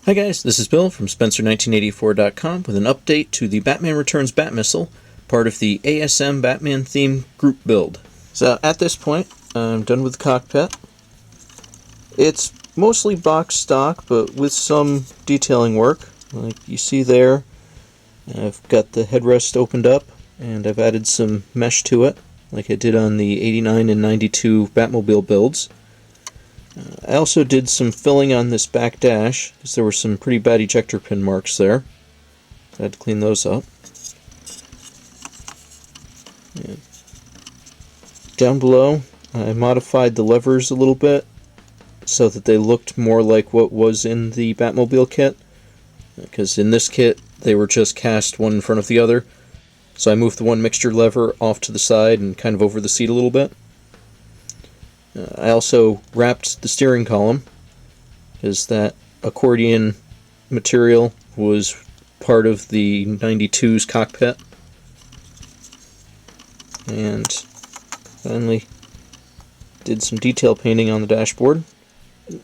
Hi guys, this is Bill from Spencer1984.com with an update to the Batman Returns Batmissile, part of the ASM Batman theme group build. So at this point, I'm done with the cockpit. It's mostly box stock, but with some detailing work. Like you see there, I've got the headrest opened up, and I've added some mesh to it, like I did on the 89 and 92 Batmobile builds. I also did some filling on this back dash, because there were some pretty bad ejector pin marks there. So I had to clean those up. And down below, I modified the levers a little bit, so that they looked more like what was in the Batmobile kit. Because in this kit, they were just cast one in front of the other. So I moved the one mixture lever off to the side and kind of over the seat a little bit. I also wrapped the steering column, because that accordion material was part of the 92's cockpit. And finally did some detail painting on the dashboard.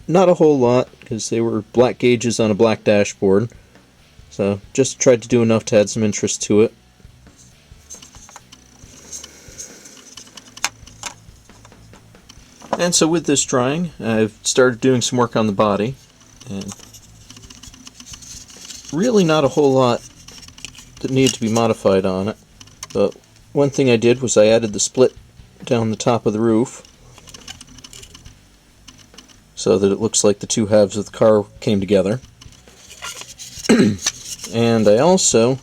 Not a whole lot, because they were black gauges on a black dashboard. So just tried to do enough to add some interest to it. And so with this drawing, I've started doing some work on the body, and really not a whole lot that needed to be modified on it, but one thing I did was I added the split down the top of the roof so that it looks like the two halves of the car came together. And I also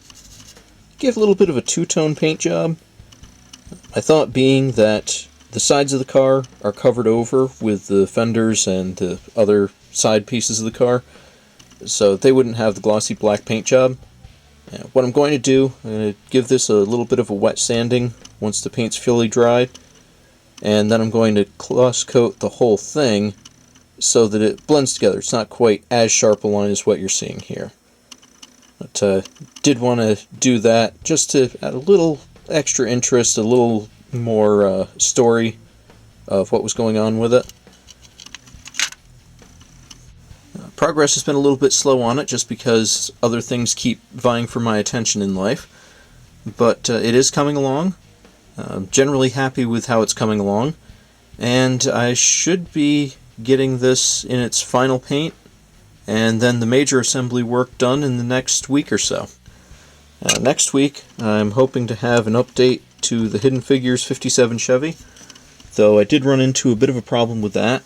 gave a little bit of a two-tone paint job. I thought being that the sides of the car are covered over with the fenders and the other side pieces of the car, so they wouldn't have the glossy black paint job. What I'm going to do, I'm going to give this a little bit of a wet sanding once the paint's fully dried, and then I'm going to gloss coat the whole thing so that it blends together. It's not quite as sharp a line as what you're seeing here. But did want to do that just to add a little extra interest, a little more story of what was going on with it. Progress has been a little bit slow on it just because other things keep vying for my attention in life, but it is coming along. I'm generally happy with how it's coming along, and I should be getting this in its final paint and then the major assembly work done in the next week or so. Next week I'm hoping to have an update to the Hidden Figures 57 Chevy, though I did run into a bit of a problem with that,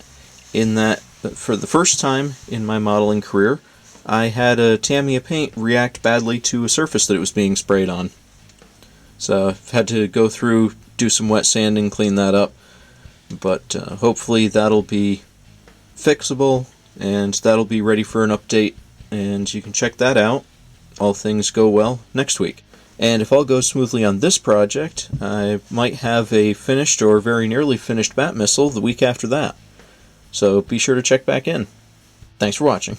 in that for the first time in my modeling career, I had a Tamiya paint react badly to a surface that it was being sprayed on. So I've had to go through, do some wet sanding, clean that up, but hopefully that'll be fixable, and that'll be ready for an update, and you can check that out, all things go well, next week. And if all goes smoothly on this project, I might have a finished or very nearly finished Batmissile the week after that. So be sure to check back in. Thanks for watching.